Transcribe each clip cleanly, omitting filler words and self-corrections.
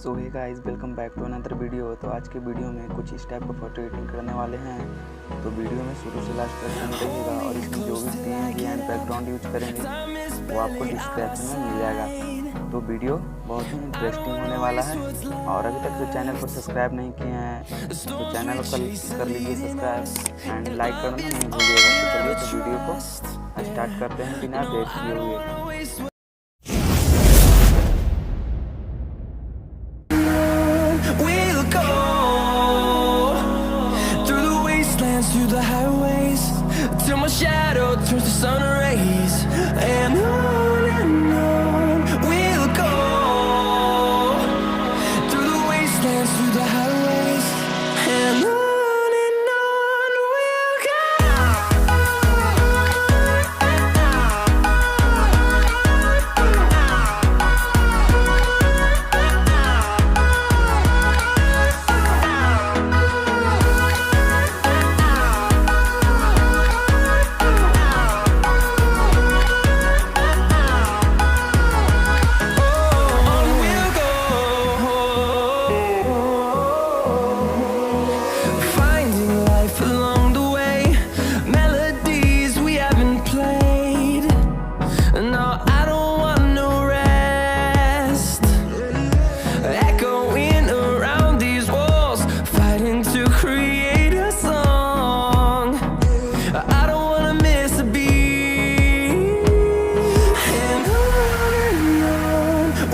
So hey guys, welcome back to another video. तो आज के वीडियो में कुछ इस टाइप का फोटो एडिटिंग करने वाले हैं। तो वीडियो में शुरू से लास्ट तक बने रहिएगा और इसमें जो भी पीएनजी एंड बैकग्राउंड यूज करेंगे वो आपको डिस्क्रिप्शन में मिल जाएगा। तो वीडियो बहुत ही इंटरेस्टिंग होने वाला है। और अभी तक जो चैनल को सब्सक्राइब नहीं किए हैं तो चैनल को कर लीजिए सब्सक्राइब एंड लाइक करना नहीं भूलिएगा। तो चलिए तो वीडियो को स्टार्ट करते हैं बिना देर किए हुए। Through the highways, till my shadow turns to sun rays, and on we'll go. Through the wastelands, through the highways, and on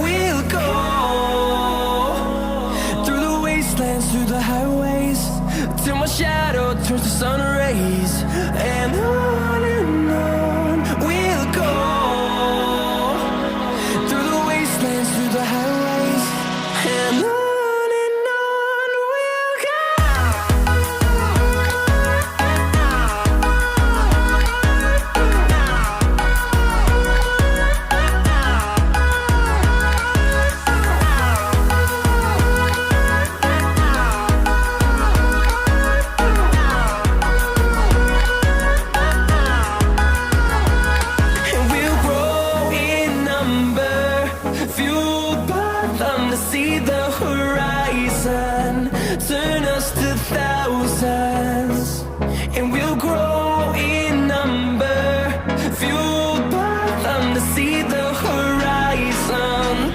we'll go. Through the highways, till my shadow turns to sun rays, and on we'll go. Through the wastelands, through the highways, and on we'll go. See the horizon, turn us to thousands, and we'll grow in number, fueled by them to see the horizon.